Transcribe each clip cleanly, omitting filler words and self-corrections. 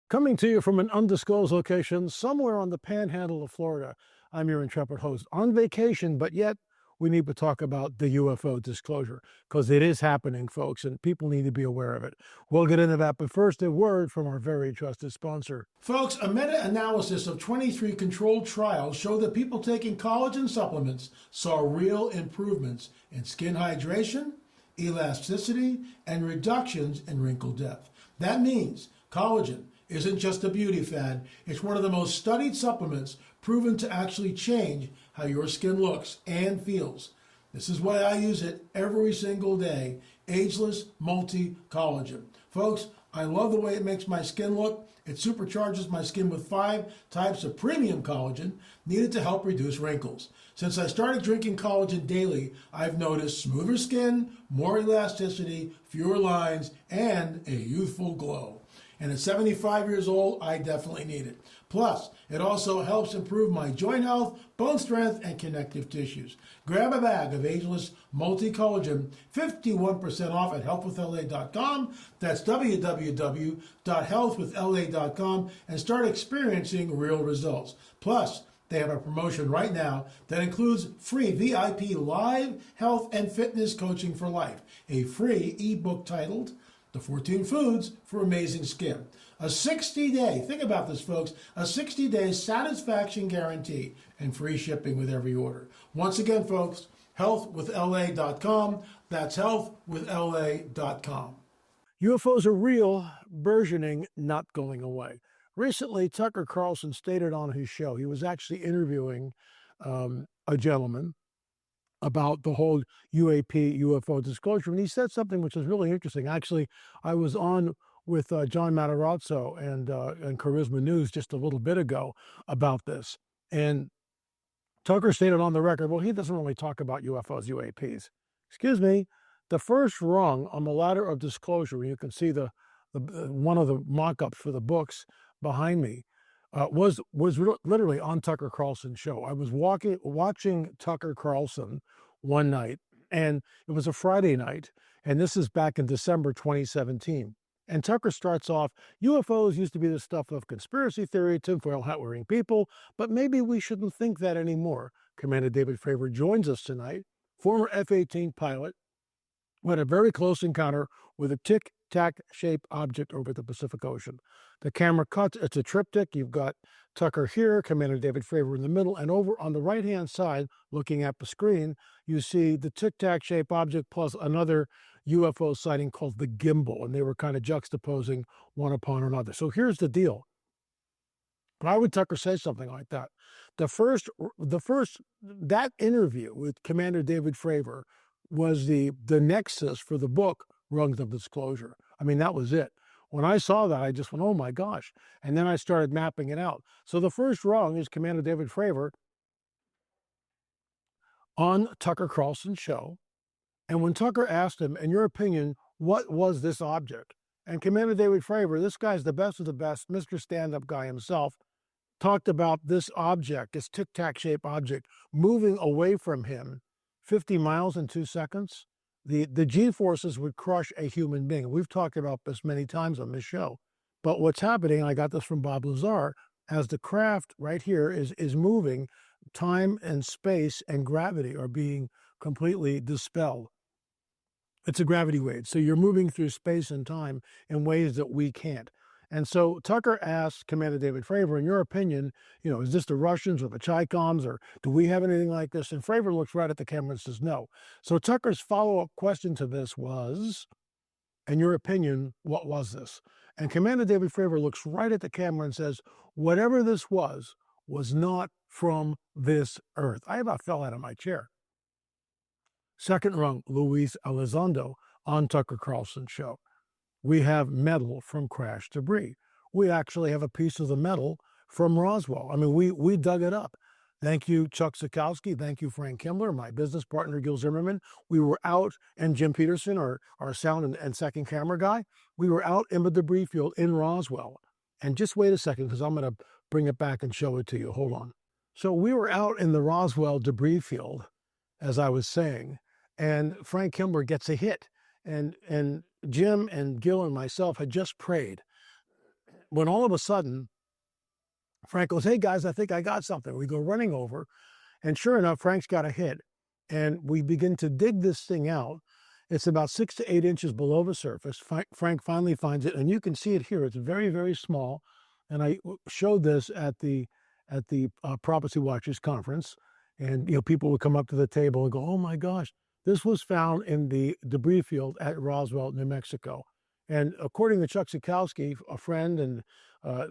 Coming to you from an undisclosed location somewhere on the panhandle of Florida, I'm your intrepid host on vacation, but yet we need to talk about the UFO disclosure because it is happening, folks, and people need to be aware of it. We'll get into that, but first, a word from our very trusted sponsor. Folks, a meta-analysis of 23 controlled trials showed that people taking collagen supplements saw real improvements in skin hydration, elasticity, and reductions in wrinkle depth. That means collagen isn't just a beauty fad, it's one of the most studied supplements proven to actually change how your skin looks and feels. This is why I use it every single day, Ageless Multi-Collagen. Folks, I love the way it makes my skin look. It supercharges my skin with 5 types of premium collagen needed to help reduce wrinkles. Since I started drinking collagen daily, I've noticed smoother skin, more elasticity, fewer lines, and a youthful glow. And at 75 years old, I definitely need it. Plus, it also helps improve my joint health, bone strength, and connective tissues. Grab a bag of Ageless Multi-Collagen, 51% off at healthwithla.com. That's www.healthwithla.com, and start experiencing real results. Plus, they have a promotion right now that includes free VIP live health and fitness coaching for life, a free ebook titled The 14 Foods for Amazing Skin. A 60-day, think about this, folks, a 60-day satisfaction guarantee and free shipping with every order. Once again, folks, healthwithla.com. That's healthwithla.com. UFOs are real, burgeoning, not going away. Recently, Tucker Carlson stated on his show, he was actually interviewing a gentleman about the whole UAP UFO disclosure, and he said something which is really interesting. Actually, I was on with John Matarazzo and Charisma News just a little bit ago about this, and Tucker stated on the record, well, he doesn't really talk about UFOs, UAPs. Excuse me, the first rung on the ladder of disclosure, you can see the one of the mock-ups for the books behind me, was literally on Tucker Carlson's show. I was watching Tucker Carlson one night, and it was a Friday night, and this is back in December 2017. And Tucker starts off, UFOs used to be the stuff of conspiracy theory, tinfoil hat-wearing people, but maybe we shouldn't think that anymore. Commander David Fravor joins us tonight, former F-18 pilot, who had a very close encounter with a tic-tac-shaped object over the Pacific Ocean. The camera cuts, it's a triptych. You've got Tucker here, Commander David Fravor in the middle, and over on the right-hand side, looking at the screen, you see the tic-tac-shaped object plus another UFO sighting called the gimbal, and they were kind of juxtaposing one upon another. So here's the deal. Why would Tucker say something like that? That interview with Commander David Fravor was the nexus for the book, Rungs of Disclosure. I mean, that was it. When I saw that, I just went, oh my gosh. And then I started mapping it out. So the first rung is Commander David Fravor on Tucker Carlson's show. And when Tucker asked him, in your opinion, what was this object? And Commander David Fravor, this guy's the best of the best, Mr. Stand-Up guy himself, talked about this object, this tic-tac-shaped object, moving away from him 50 miles in 2 seconds. The G-forces would crush a human being. We've talked about this many times on this show. But what's happening, I got this from Bob Lazar, as the craft right here is moving, time and space and gravity are being completely dispelled. It's a gravity wave. So you're moving through space and time in ways that we can't. And so Tucker asked Commander David Fravor, in your opinion, is this the Russians or the Chicons, or do we have anything like this? And Fravor looks right at the camera and says, no. So Tucker's follow-up question to this was, in your opinion, what was this? And Commander David Fravor looks right at the camera and says, whatever this was not from this earth. I about fell out of my chair. Second rung, Luis Elizondo on Tucker Carlson's show. We have metal from crash debris. We actually have a piece of the metal from Roswell. I mean, we dug it up. Thank you, Chuck Sikowski. Thank you, Frank Kimbler, my business partner, Gil Zimmerman. We were out, and Jim Peterson, our sound and second camera guy, we were out in the debris field in Roswell. And just wait a second, because I'm going to bring it back and show it to you. Hold on. So we were out in the Roswell debris field, as I was saying, and Frank Kimbler gets a hit. And Jim and Gil and myself had just prayed when all of a sudden, Frank goes, "Hey guys, I think I got something." We go running over, and sure enough, Frank's got a hit. And we begin to dig this thing out. It's about 6 to 8 inches below the surface. Frank finally finds it, and you can see it here. It's very, very small. And I showed this at the Prophecy Watchers conference, and people would come up to the table and go, "Oh my gosh, this was found in the debris field at Roswell, New Mexico." And according to Chuck Zukowski, a friend, and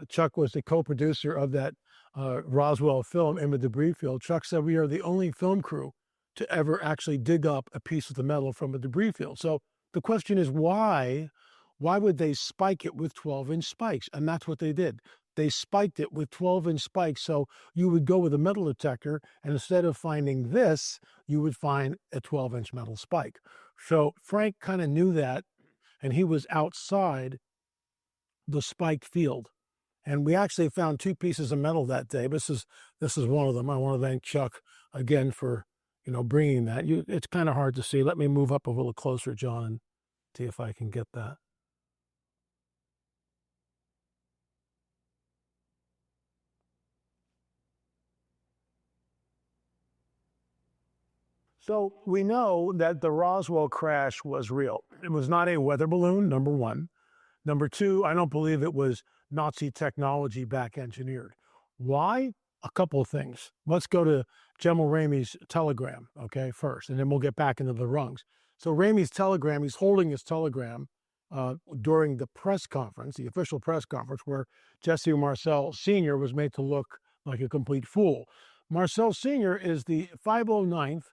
Chuck was the co-producer of that Roswell film in the debris field, Chuck said, "We are the only film crew to ever actually dig up a piece of the metal from a debris field." So the question is, why would they spike it with 12-inch spikes? And that's what they did. They spiked it with 12-inch spikes. So you would go with a metal detector, and instead of finding this, you would find a 12-inch metal spike. So Frank kind of knew that, and he was outside the spiked field. And we actually found 2 pieces of metal that day. This is one of them. I want to thank Chuck again for bringing that. It's kind of hard to see. Let me move up a little closer, John, and see if I can get that. So we know that the Roswell crash was real. It was not a weather balloon, number one. Number two, I don't believe it was Nazi technology back engineered. Why? A couple of things. Let's go to General Ramey's telegram, okay, first, and then we'll get back into the rungs. So Ramey's telegram, he's holding his telegram during the press conference, the official press conference, where Jesse Marcel Sr. was made to look like a complete fool. Marcel Sr. is the 509th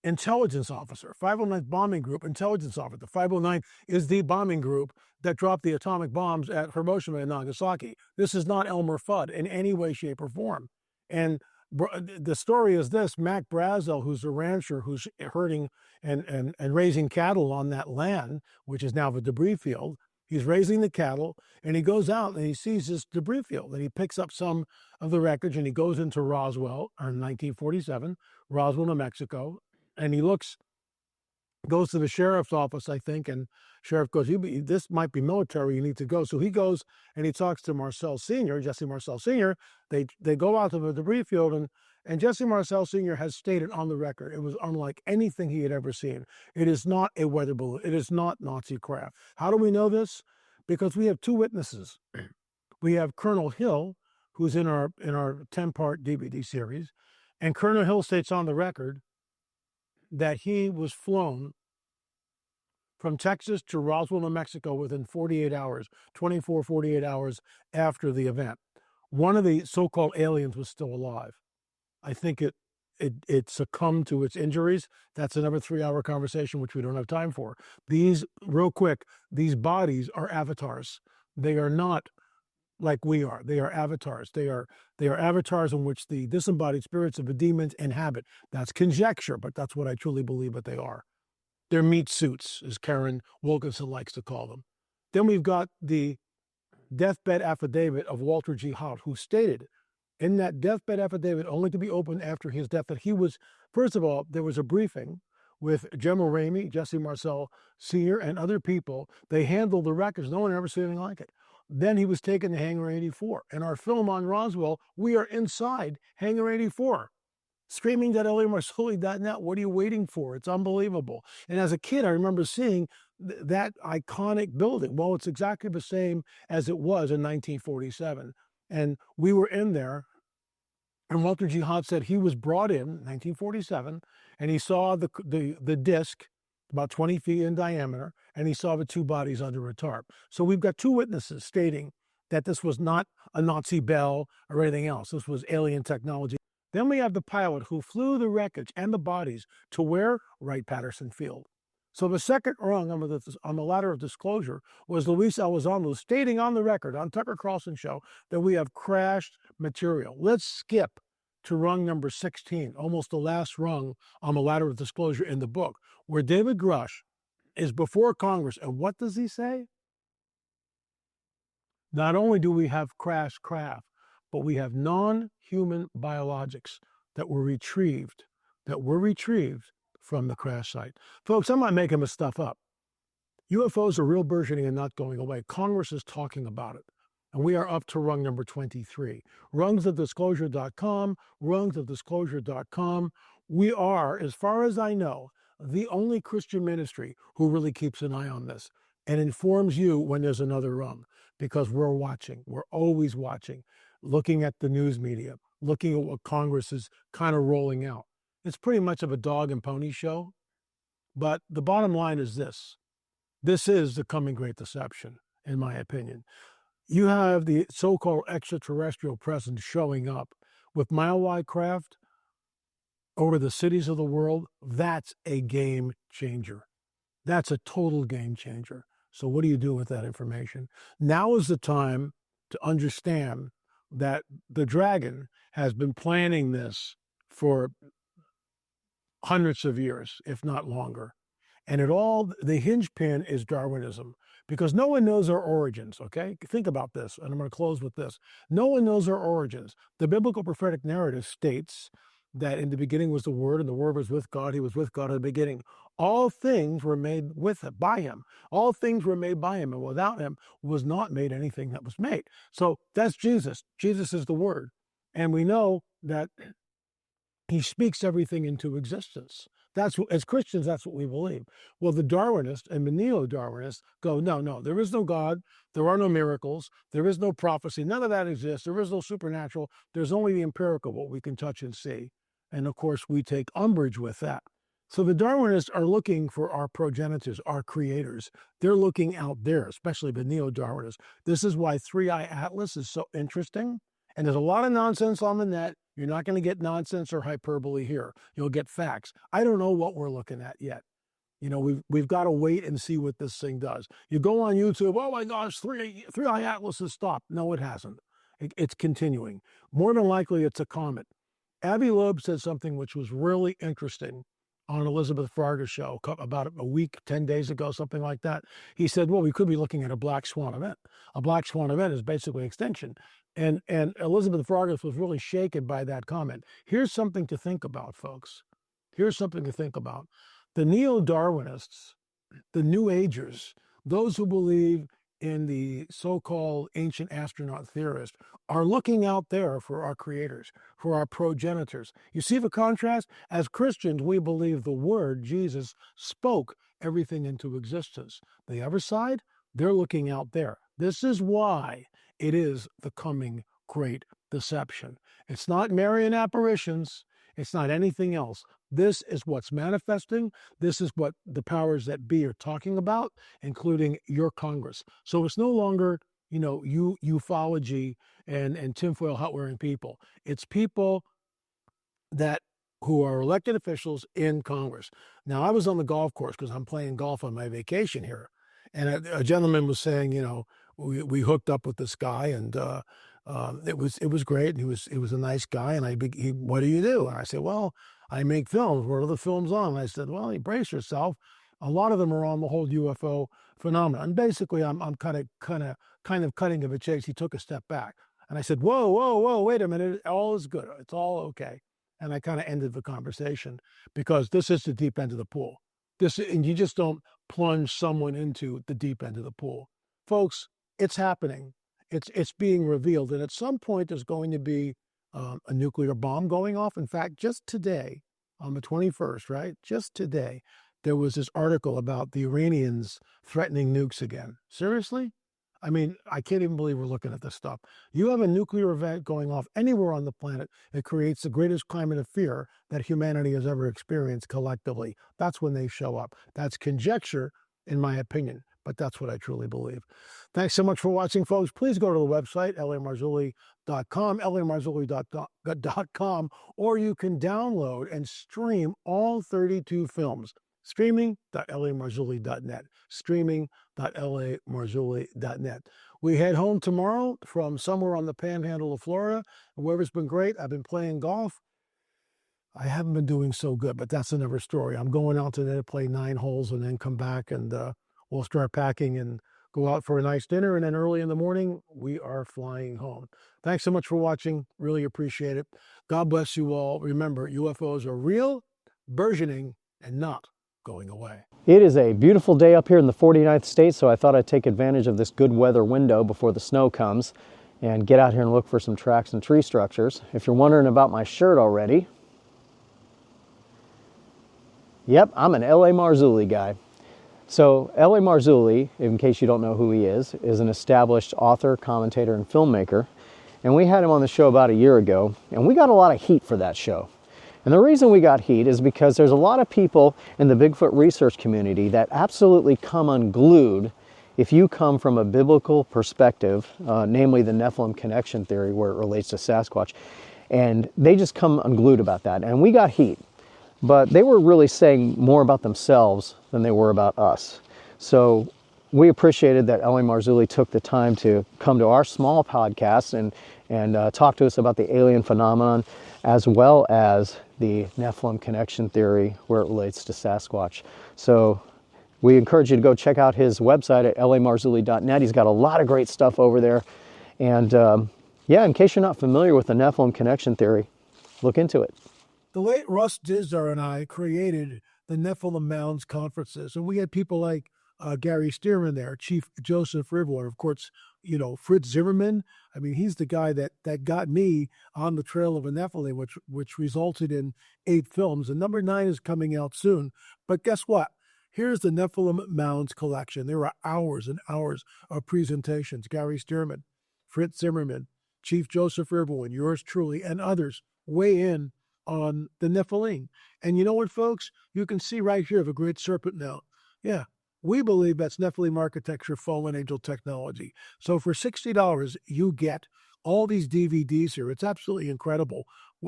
intelligence officer, 509th Bombing Group intelligence officer. The 509 is the bombing group that dropped the atomic bombs at Hiroshima and Nagasaki. This is not Elmer Fudd in any way, shape, or form. And the story is this: Mac Brazel, who's a rancher who's herding and raising cattle on that land, which is now the debris field, he's raising the cattle, and he goes out and he sees this debris field, and he picks up some of the wreckage, and he goes into Roswell in 1947, Roswell, New Mexico, and he goes to the sheriff's office, I think, and sheriff goes, "This might be military, you need to go." So he goes and he talks to Marcel Sr., Jesse Marcel Sr. They go out to the debris field, and Jesse Marcel Sr. has stated on the record it was unlike anything he had ever seen. It is not a weather balloon. It is not Nazi craft. How do we know this? Because we have 2 witnesses. We have Colonel Hill, who's in our 10-part DVD series, and Colonel Hill states on the record that he was flown from Texas to Roswell, New Mexico within 48 hours, 48 hours after the event. One of the so-called aliens was still alive. I think it succumbed to its injuries. That's another 3-hour conversation, which we don't have time for. Real quick, these bodies are avatars. They are not like we are. They are avatars. They are avatars in which the disembodied spirits of the demons inhabit. That's conjecture, but that's what I truly believe that they are. They're meat suits, as Karen Wilkinson likes to call them. Then we've got the deathbed affidavit of Walter G. Hout, who stated in that deathbed affidavit, only to be opened after his death, that he was, first of all, there was a briefing with General Ramey, Jesse Marcel Sr., and other people. They handled the records. No one ever seen anything like it. Then he was taken to Hangar 84. In our film on Roswell, we are inside Hangar 84. Screaming.lamarzulli.net. What are you waiting for? It's unbelievable. And as a kid, I remember seeing that iconic building. Well, it's exactly the same as it was in 1947. And we were in there, and Walter G. Hout said he was brought in 1947, and he saw the disc about 20 feet in diameter, and he saw the 2 bodies under a tarp. So we've got 2 witnesses stating that this was not a Nazi bell or anything else. This was alien technology. Then we have the pilot who flew the wreckage and the bodies to where? Wright-Patterson Field. So the second rung on the ladder of disclosure was Luis Elizondo stating on the record on Tucker Carlson show that we have crashed material. Let's skip to rung number 16, almost the last rung on the ladder of disclosure in the book, where David Grush is before Congress. And what does he say? Not only do we have crashed craft, but we have non-human biologics that were retrieved from the crash site. Folks, I'm not making this stuff up. UFOs are real burgeoning and not going away. Congress is talking about it. And we are up to rung number 23. Rungsofdisclosure.com, rungsofdisclosure.com. We are, as far as I know, the only Christian ministry who really keeps an eye on this and informs you when there's another rung, because we're watching. We're always watching, looking at the news media, looking at what Congress is kind of rolling out. It's pretty much of a dog and pony show. But the bottom line is this. This is the coming great deception, in my opinion. You have the so-called extraterrestrial presence showing up with mile-wide craft over the cities of the world. That's a game changer. That's a total game changer. So what do you do with that information? Now is the time to understand that the dragon has been planning this for hundreds of years, if not longer. And the hinge pin is Darwinism, because no one knows our origins, okay? Think about this, and I'm going to close with this. No one knows our origins. The biblical prophetic narrative states that in the beginning was the Word, and the Word was with God. He was with God in the beginning. All things were made by him. All things were made by him, and without him was not made anything that was made. So that's Jesus. Jesus is the Word. And we know that he speaks everything into existence. As Christians, that's what we believe. Well, the Darwinists and the neo-Darwinists go, no, there is no God. There are no miracles. There is no prophecy. None of that exists. There is no supernatural. There's only the empirical, what we can touch and see. And of course, we take umbrage with that. So the Darwinists are looking for our progenitors, our creators. They're looking out there, especially the neo-Darwinists. This is why 3-Eye Atlas is so interesting. And there's a lot of nonsense on the net. You're not going to get nonsense or hyperbole here. You'll get facts. I don't know what we're looking at yet. You know, we've got to wait and see what this thing does. You go on YouTube, oh my gosh, 3-Eye Atlas has stopped. No, it hasn't. It's continuing. More than likely, it's a comet. Avi Loeb said something which was really interesting on Elizabeth Farger's show about a week, 10 days ago, something like that. He said, well, we could be looking at a black swan event. A black swan event is basically extinction. And Elizabeth Farger was really shaken by that comment. Here's something to think about, folks. Here's something to think about. The neo-Darwinists, the New Agers, those who believe in the so-called ancient astronaut theorists, are looking out there for our creators, for our progenitors. You see the contrast? As Christians, we believe the Word, Jesus, spoke everything into existence. The other side, they're looking out there. This is why it is the coming great deception. It's not Marian apparitions. It's not anything else. This is what's manifesting. This is what the powers that be are talking about, including your Congress. So it's no longer, ufology and tinfoil hat wearing people. It's people who are elected officials in Congress. Now, I was on the golf course because I'm playing golf on my vacation here. And a gentleman was saying, we hooked up with this guy, and it was great. And he was a nice guy. And what do you do? And I said, well, I make films. What are the films on? And I said, well, you brace yourself. A lot of them are on the whole UFO phenomenon. And basically, I'm kind of cutting of a chase. He took a step back, and I said, whoa, wait a minute. All is good. It's all okay. And I kind of ended the conversation, because this is the deep end of the pool. And you just don't plunge someone into the deep end of the pool. Folks, it's happening. It's being revealed. And at some point, there's going to be a nuclear bomb going off. In fact, just today, on the 21st, right? Just today, there was this article about the Iranians threatening nukes again. Seriously? I mean, I can't even believe we're looking at this stuff. You have a nuclear event going off anywhere on the planet, it creates the greatest climate of fear that humanity has ever experienced collectively. That's when they show up. That's conjecture, in my opinion, but that's what I truly believe. Thanks so much for watching, folks. Please go to the website, lamarzulli.com, lamarzulli.com, or you can download and stream all 32 films. Streaming.lamarzulli.net. Streaming.lamarzulli.net. We head home tomorrow from somewhere on the panhandle of Florida. The weather's been great. I've been playing golf. I haven't been doing so good, but that's another story. I'm going out today to play 9 holes and then come back, and we'll start packing and go out for a nice dinner. And then early in the morning, we are flying home. Thanks so much for watching. Really appreciate it. God bless you all. Remember, UFOs are real, burgeoning, and not going away. It is a beautiful day up here in the 49th state, so I thought I'd take advantage of this good weather window before the snow comes and get out here and look for some tracks and tree structures. If you're wondering about my shirt already, yep, I'm an L.A. Marzulli guy. So L.A. Marzulli, in case you don't know who he is an established author, commentator, and filmmaker. And we had him on the show about a year ago, and we got a lot of heat for that show. And the reason we got heat is because there's a lot of people in the Bigfoot research community that absolutely come unglued if you come from a biblical perspective, namely the Nephilim connection theory where it relates to Sasquatch. And they just come unglued about that. And we got heat. But they were really saying more about themselves than they were about us. So we appreciated that L.A. Marzulli took the time to come to our small podcast and talk to us about the alien phenomenon, as well as the Nephilim connection theory where it relates to Sasquatch. So we encourage you to go check out his website at lamarzulli.net. He's got a lot of great stuff over there. And yeah, in case you're not familiar with the Nephilim connection theory, look into it. The late Russ Dizdar and I created the Nephilim Mounds conferences, and we had people like Gary Stearman there, Chief Joseph Ribble, and of course, you know, Fritz Zimmerman. I mean, he's the guy that got me on the trail of a Nephilim, which resulted in 8 films, and number 9 is coming out soon. But guess what? Here's the Nephilim Mounds collection. There are hours and hours of presentations. Gary Stearman, Fritz Zimmerman, Chief Joseph Ribble, and yours truly, and others weigh in on the Nephilim. And you know what, folks? You can see right here of a great serpent now. Yeah, we believe that's Nephilim architecture, fallen angel technology. So for $60, you get all these DVDs here. It's absolutely incredible.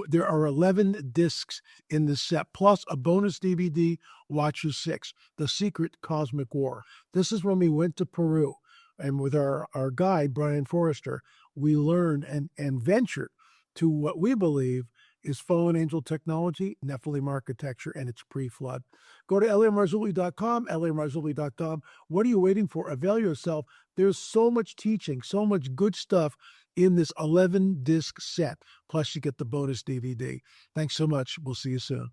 There are 11 discs in this set, plus a bonus DVD, Watcher 6, The Secret Cosmic War. This is when we went to Peru. And with our guide, Brian Forrester, we learned and ventured to what we believe is fallen angel technology, Nephilim architecture, and it's pre-flood. Go to lamarzulli.com, lamarzulli.com. What are you waiting for? Avail yourself. There's so much teaching, so much good stuff in this 11-disc set. Plus, you get the bonus DVD. Thanks so much. We'll see you soon.